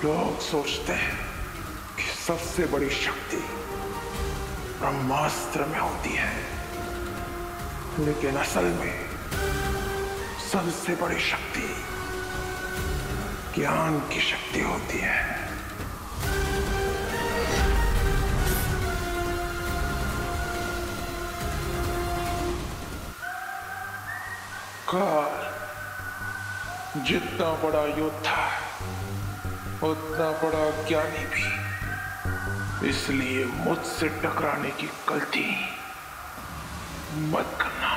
लोग सोचते हैं कि सबसे बड़ी शक्ति ब्रह्मास्त्र में होती है, लेकिन असल में सबसे बड़ी शक्ति ज्ञान की शक्ति होती है। काल जितना बड़ा योद्धा उतना बड़ा ज्ञानी भी, इसलिए मुझसे टकराने की गलती मत करना।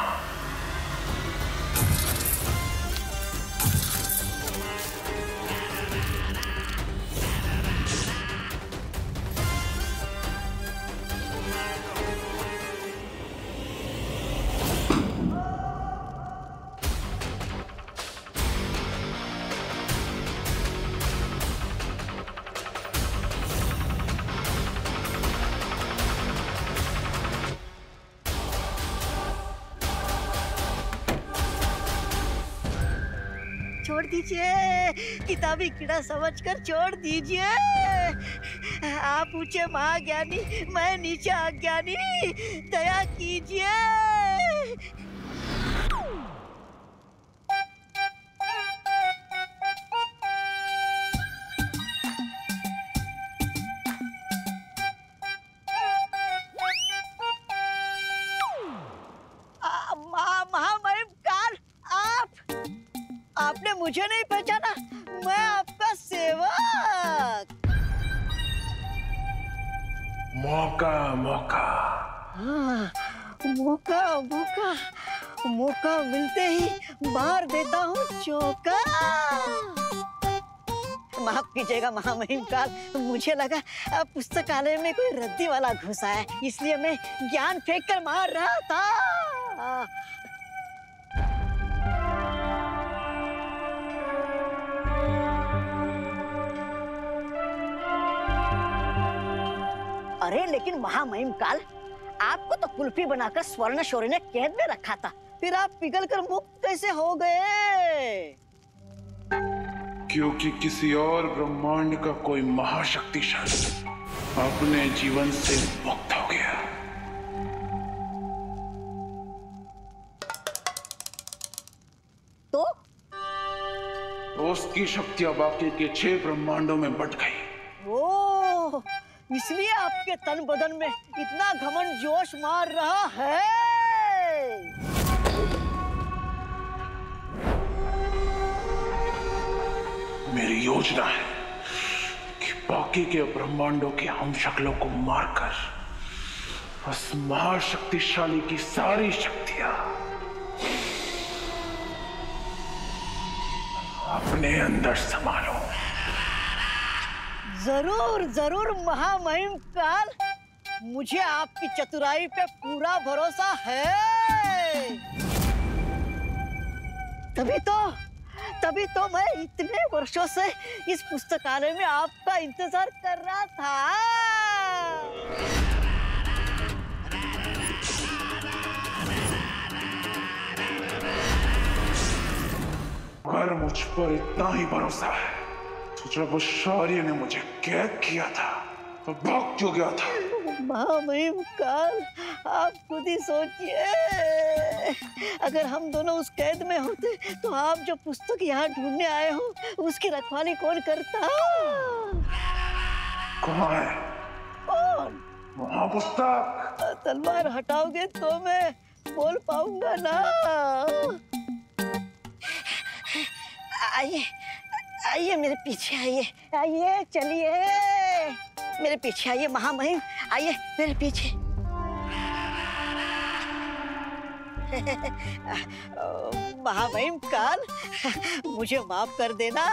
छोड़ दीजिए, किताबी कीड़ा समझकर छोड़ दीजिए। आप ऊंचे महाज्ञानी, मैं नीचा अज्ञानी, दया कीजिए। आपने मुझे नहीं पहचाना, मैं आपका सेवक। मौका मौका मौका मौका मौका मिलते ही मार देता हूँ चौका। माफ कीजिएगा महामहिम काल, मुझे लगा पुस्तकालय में कोई रद्दी वाला घुसा है, इसलिए मैं ज्ञान फेंक कर मार रहा था। अरे लेकिन महामहिम काल, आपको तो कुल्फी बनाकर स्वर्ण शौर्य ने कैद में रखा था, फिर आप पिघलकर मुक्त कैसे हो गए? क्योंकि किसी और ब्रह्मांड का कोई महाशक्तिशाली अपने जीवन से मुक्त हो गया। तो उसकी शक्तियां बाकी के 6 ब्रह्मांडों में बट गई। ओह, इसलिए आपके तन बदन में इतना घमंड जोश मार रहा है। मेरी योजना है कि बाकी के ब्रह्मांडों के हम शक्लों को मारकर उस महाशक्तिशाली की सारी शक्तियां अपने अंदर संभालो। जरूर जरूर महामहिम काल, मुझे आपकी चतुराई पे पूरा भरोसा है। तभी तो मैं इतने वर्षों से इस पुस्तकालय में आपका इंतजार कर रहा था। अगर मुझ पर इतना ही भरोसा है तो जब उस शौर्य ने मुझे कैद किया था तो भाग क्यों गया था? महामहिम काल, आप खुद ही सोचिए, अगर हम दोनों उस कैद में होते तो आप जो पुस्तक यहाँ ढूंढने आए हो उसकी रखवाली कौन करता? कहाँ है? कौन? वहाँ पुस्तक। तलवार हटाओगे तो मैं बोल पाऊंगा ना। आइए आइए, मेरे पीछे आइए, आइए चलिए, मेरे पीछे आइए महामहिम, आइए मेरे पीछे। महामहिम काल, मुझे माफ कर देना।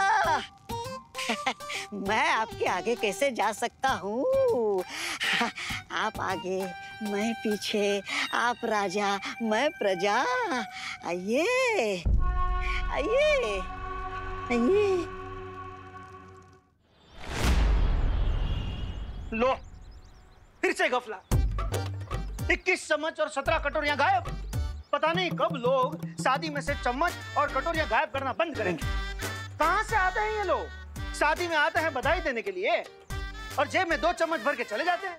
मैं आपके आगे कैसे जा सकता हूँ? आप आगे, मैं पीछे, आप राजा, मैं प्रजा। आइए आइए आइए। लो, फिर से गफला। 21 चम्मच और 17 कटोरियां गायब। पता नहीं कब लोग शादी में से चम्मच और कटोरियां गायब करना बंद करेंगे। कहां से आते हैं ये लोग? शादी में आते हैं बधाई देने के लिए और जेब में 2 चम्मच भर के चले जाते हैं।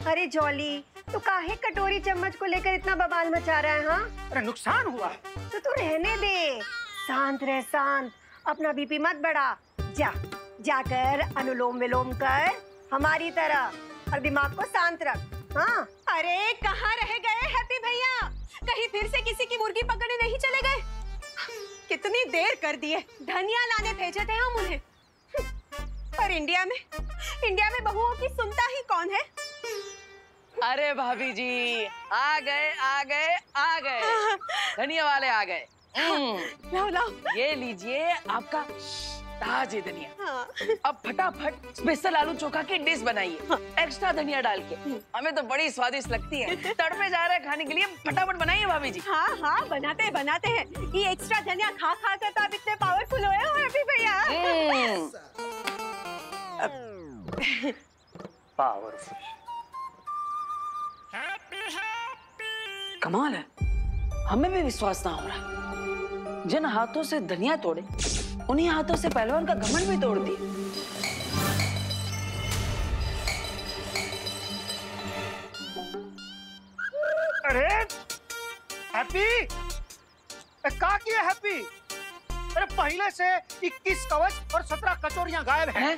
अरे जॉली, तू काहे कटोरी चम्मच को लेकर इतना बवाल मचा रहा है? हाँ, अरे नुकसान हुआ है तो तू रहने दे, शांत रह, शांत, अपना बीपी मत बढ़ा। जाकर अनुलोम विलोम कर हमारी तरह और दिमाग को शांत रख। हाँ, अरे कहाँ रह गए हैप्पी भैया? कहीं फिर से किसी की मुर्गी पकड़ने नहीं चले गए? कितनी देर कर दी है, धनिया लाने भेजे थे हम उन्हें। और इंडिया में बहुओं की सुनता ही कौन है? अरे भाभी जी, आ गए धनिया वाले आ गए। लाओ लाओ, ये लीजिए आपका ताजे धनिया। हाँ। अब फटाफट स्पेशल आलू चोखा की डिश बनाइए, एक्स्ट्रा धनिया डाल के। हमें तो बड़ी स्वादिष्ट लगती है, तड़पे जा रहे हैं खाने के लिए, फटाफट बनाइए भाभी जी। हाँ हाँ, बनाते हैं। ये एक्स्ट्रा धनिया खा कर तो आप इतने पावरफुल हुए हो हैप्पी भैया। पावरफुल, कमाल है, हमें भी विश्वास ना हो रहा। जिन हाथों से धनिया तोड़े, उन्हीं हाथों से पहलवान का घमंड भी तोड़ दिए। अरे हैप्पी, क्या किया हैप्पी? अरे पहले से 21 कवच और 17 कटोरियां गायब हैं।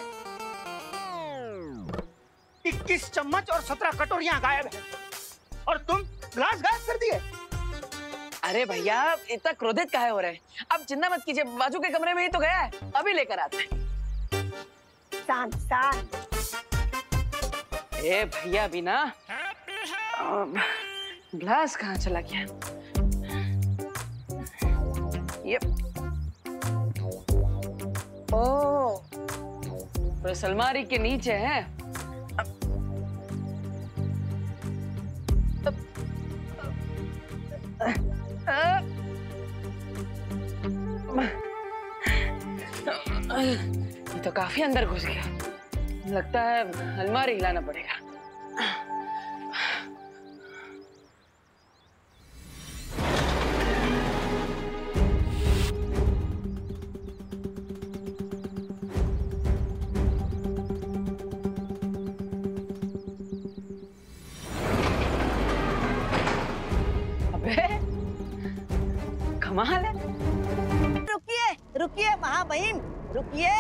21 चम्मच और 17 कटोरियां गायब हैं और तुम ग्लास गायब कर दिए। अरे भैया, इतना क्रोधित काहे हो रहे हैं? अब चिंता मत कीजिए, बाजू के कमरे में ही तो गया है, अभी लेकर आते हैं। शांत शांत। ए भैया भी ना, ग्लास कहाँ चला गया? ये ओ, तो अलमारी के नीचे है। ये तो काफी अंदर घुस गया, लगता है अलमारी हिलाना पड़ेगा। अबे कमाल है। रुकिए महाबहिन, रुकिए।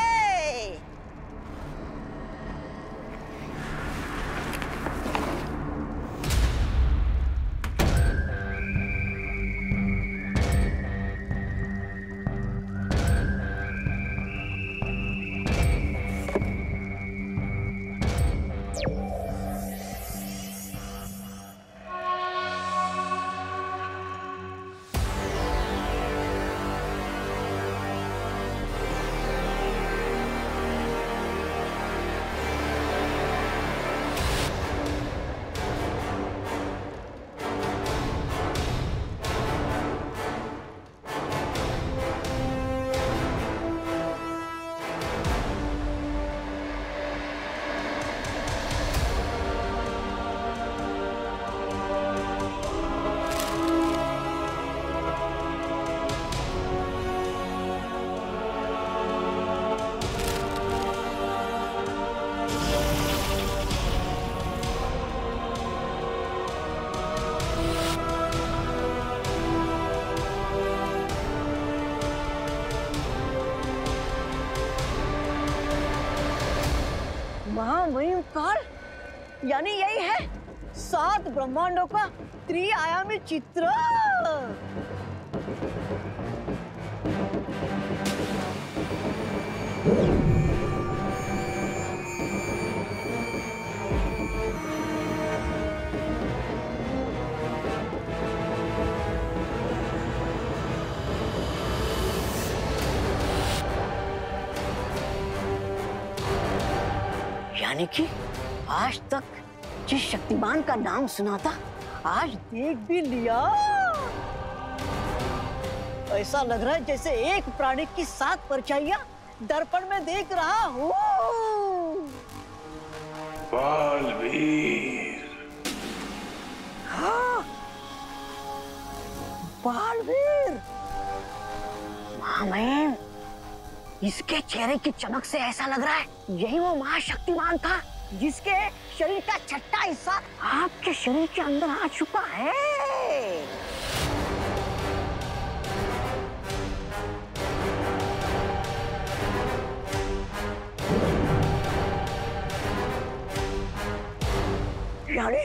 महामहिमकार, यानी यही है 7 ब्रह्मांडों का त्रिआयामी चित्र। यानी कि आज तक जिस शक्तिमान का नाम सुना था, आज देख भी लिया। ऐसा लग रहा है जैसे एक प्राणी की 7 परछाइयां दर्पण में देख रहा हूँ। बालवीर। हाँ, बालवीर। महामहिम, इसके चेहरे की चमक से ऐसा लग रहा है यही वो महाशक्तिमान था जिसके शरीर का छठा हिस्सा आपके शरीर के अंदर आ चुका है। यानी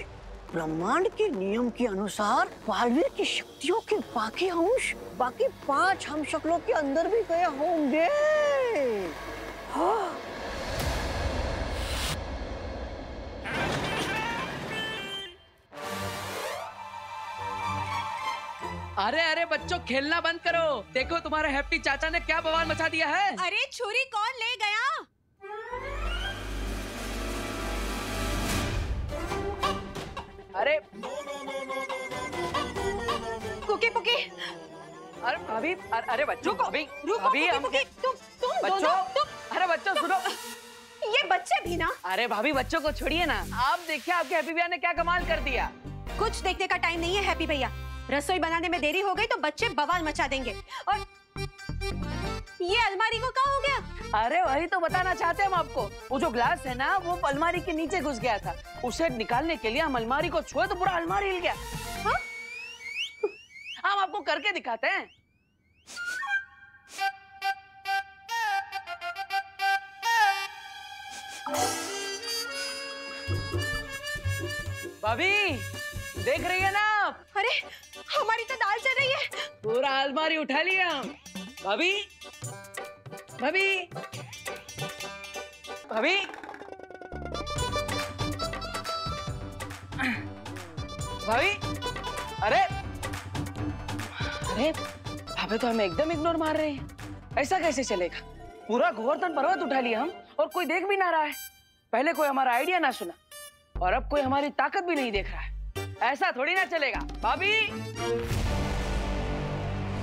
ब्रह्मांड के नियम के अनुसार बालवीर की शक्तियों के बाकी अंश बाकी 5 हमशक्लों के अंदर भी गए होंगे। हाँ। अरे अरे बच्चों, खेलना बंद करो। देखो तुम्हारे हैप्पी चाचा ने क्या बवाल मचा दिया है। अरे छुरी कौन ले गया? अरे कुकी पुकी, अरे भाभी, अरे बच्चों को अभी रुको अभी कुकी हम पुकी, तुम बच्चों, दोनों अरे बच्चों सुनो। ये बच्चे भी ना। अरे भाभी बच्चों को छोड़िए ना, आप देखिए आपके हैप्पी भैया ने क्या कमाल कर दिया। कुछ देखने का टाइम नहीं है हैप्पी भैया। रसोई बनाने में देरी हो गई तो बच्चे बवाल मचा देंगे। और ये अलमारी को क्या हो गया? अरे वही तो बताना चाहते हैं हम आपको। वो जो ग्लास है ना, वो अलमारी के नीचे घुस गया था। उसे निकालने के लिए हम अलमारी को छुए तो पूरा अलमारी हिल गया। हाँ? हम आपको करके दिखाते हैं। भाभी देख रही है ना आप? अरे हमारी तो दाल चल रही है। पूरा अलमारी उठा लिया हम। भाभी भाभी भाभी भाभी, अरे अरे भाभी तो हमें एकदम इग्नोर मार रहे हैं। ऐसा कैसे चलेगा? पूरा गोवर्धन पर्वत उठा लिया हम और कोई देख भी ना रहा है। पहले कोई हमारा आइडिया ना सुना और अब कोई हमारी ताकत भी नहीं देख रहा है। ऐसा थोड़ी ना चलेगा। भाभी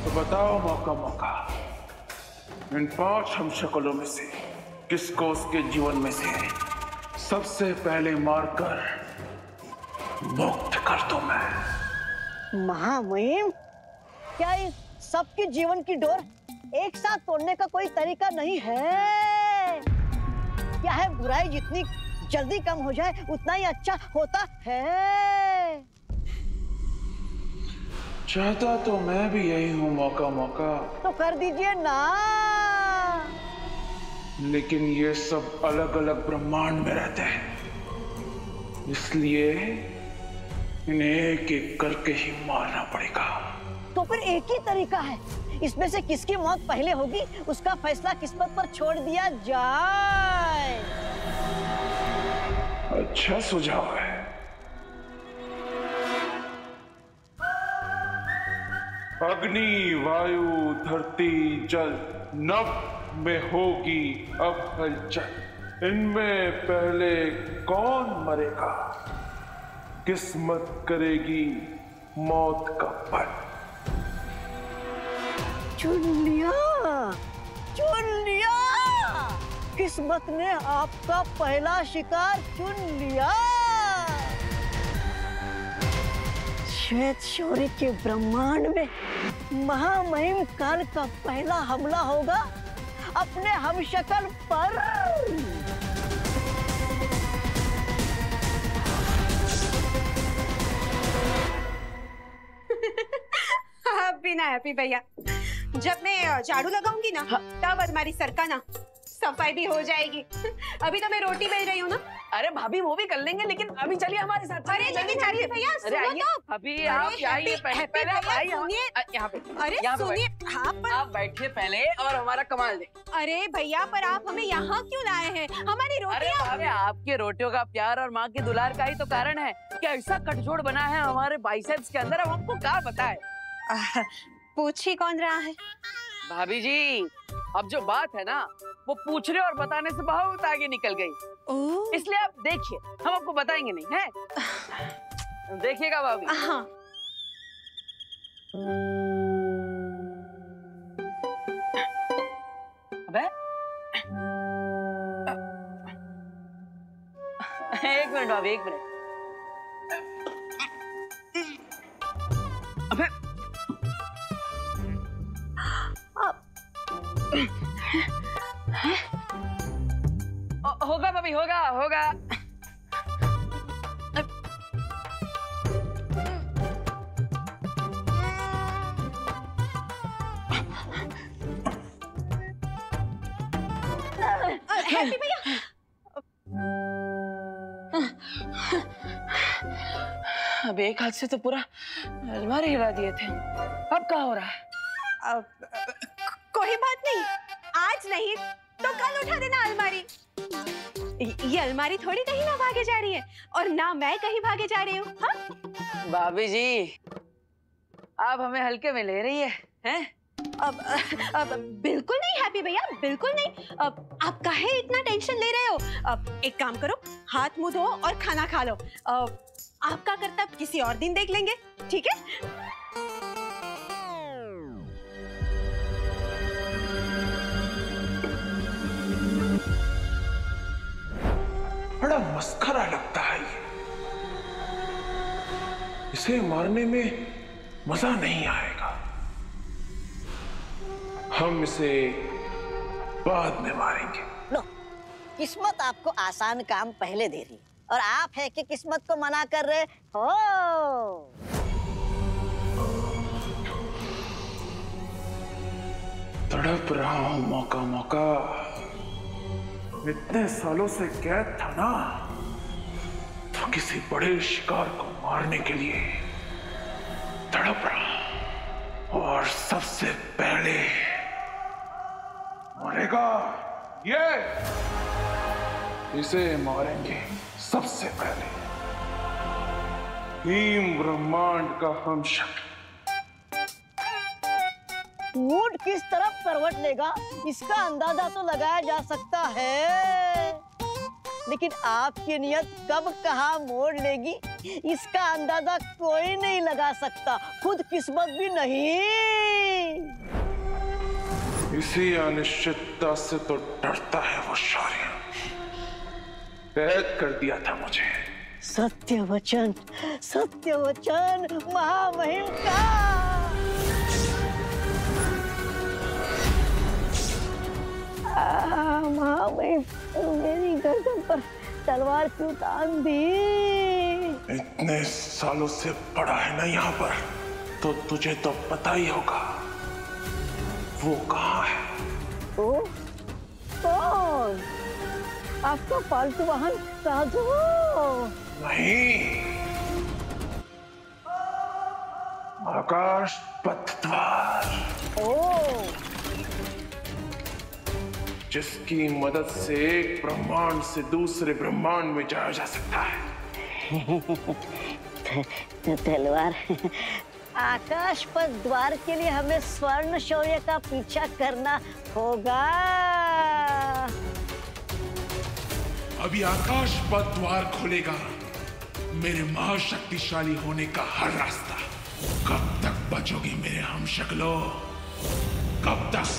तो बताओ मौका मौका, इन 5 हमशक्लों में से किसको उसके जीवन में से सबसे पहले मारकर मुक्त कर दूं मैं? महामहिम, क्या इस सबके जीवन की डोर एक साथ तोड़ने का कोई तरीका नहीं है? क्या है बुराई जितनी जल्दी कम हो जाए उतना ही अच्छा होता है। चाहता तो मैं भी यही हूं मौका मौका, तो कर दीजिए ना। लेकिन ये सब अलग अलग ब्रह्मांड में रहते हैं, इसलिए इन्हें एक एक करके ही मारना पड़ेगा। तो फिर एक ही तरीका है, इसमें से किसकी मौत पहले होगी उसका फैसला किस्मत पर छोड़ दिया जाए। अच्छा सुझाव है। अग्नि, वायु, धरती, जल, नभ में होगी अब हलचल। इनमें पहले कौन मरेगा? किस्मत करेगी मौत का फल। चुन लिया, चुन लिया। किस्मत ने आपका पहला शिकार चुन लिया। श्वेत शौर्य के ब्रह्मांड में महामहिम काल का पहला हमला होगा अपने हमशक्ल पर। अब भी ना हैप्पी भैया, जब मैं झाड़ू लगाऊंगी ना तब अलमारी सरकाना, सफाई भी हो जाएगी। अभी तो मैं रोटी बेल रही हूँ ना। अरे भाभी वो भी कर लेंगे, लेकिन अभी चलिए हमारे साथ। अरे लेकिन हैप्पी भैया सुनो तो। अभी आप आइए, पहले आप आइए यहाँ पे। अरे सुनिए, आप बैठिए पहले और हमारा कमाल दे। अरे भैया पर आप हमें यहाँ क्यों लाए हैं? हमारी रोटियाँ। अरे आपके रोटियों का प्यार और माँ के दुलार का ही तो कारण है कि ऐसा कटजोड़ बना है हमारे बाइसेप्स के अंदर। अब हमको क्या बताए? पूछ ही कौन रहा है? भाभी जी, अब जो बात है ना वो पूछने और बताने से बहुत आगे निकल गई। इसलिए आप देखिए, हम आपको बताएंगे नहीं है। देखिएगा भाभी। हाँ। अबे एक मिनट भाभी, एक मिनट। अबे भाभी, होगा होगा। हैप्पी भैया, अब एक हाथ से तो पूरा अलमारी हिला दिए थे। अब क्या हो रहा है? कोई बात नहीं, आज नहीं तो कल उठा देना अलमारी। ये अलमारी थोड़ी कहीं ना भागे जा रही है, और ना मैं कहीं भागे जा रही हूँ। हाँ भाभी जी, आप हमें हल्के में ले रही है, हैं? अब बिल्कुल नहीं हैप्पी भैया, बिल्कुल नहीं। अब आप काहे इतना टेंशन ले रहे हो? अब एक काम करो, हाथ मुंह धो और खाना खा लो। आपका करतब किसी और दिन देख लेंगे, ठीक है? बड़ा मस्खरा लगता है ये। इसे मारने में मजा नहीं आएगा। हम इसे बाद में मारेंगे। लो, किस्मत आपको आसान काम पहले दे रही और आप है कि किस्मत को मना कर रहे हो। तड़प रहा हूं मौका मौका। इतने सालों से कैद था ना, तो किसी बड़े शिकार को मारने के लिए तड़प रहा। और सबसे पहले मरेगा ये। इसे मारेंगे सबसे पहले। भीम ब्रह्मांड का हम शक्ल। ऊंट किस तरफ करवट लेगा इसका अंदाजा तो लगाया जा सकता है, लेकिन आपकी नियत कब कहाँ मोड़ लेगी इसका अंदाजा कोई नहीं लगा सकता, खुद किस्मत भी नहीं। इसी अनिश्चितता से तो डरता है वो शौर्य। कैद कर दिया था मुझे। सत्य वचन महामहिम का। महामहिम, मेरी गर्दन पर तलवार क्यों तान दी? इतने सालों से पड़ा है ना यहाँ पर, तो तुझे तो पता ही होगा वो कहाँ है। ओ, कौन? आपका पालतू वाहन साधु? नहीं, आकाश पथ द्वार, ओ, जिसकी मदद से एक ब्रह्मांड से दूसरे ब्रह्मांड में जाया जा सकता है। तलवार। आकाश पथ द्वार के लिए हमें स्वर्ण शौर्य का पीछा करना होगा। अभी आकाश पथ द्वार खोलेगा मेरे महाशक्तिशाली होने का हर रास्ता। कब तक बचोगे मेरे हमशक्लों? कब तक?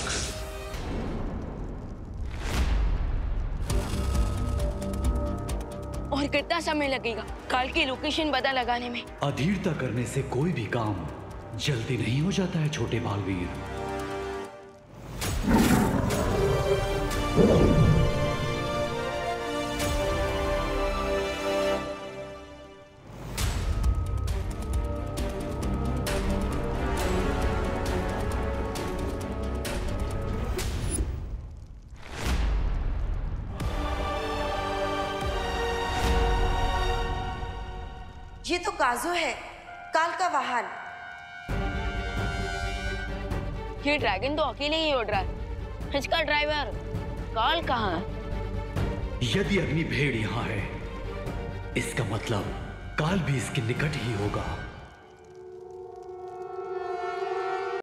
और कितना समय लगेगा काल की लोकेशन पता लगाने में? अधीरता करने से कोई भी काम जल्दी नहीं हो जाता है छोटे बालवीर। ये तो काजू है, काल का वाहन। ये ड्रैगन तो अकेले ही उड़ रहा है, इसका ड्राइवर काल कहाँ है? यदि अग्नि भेड़ यहाँ है, इसका मतलब काल भी इसके निकट ही होगा।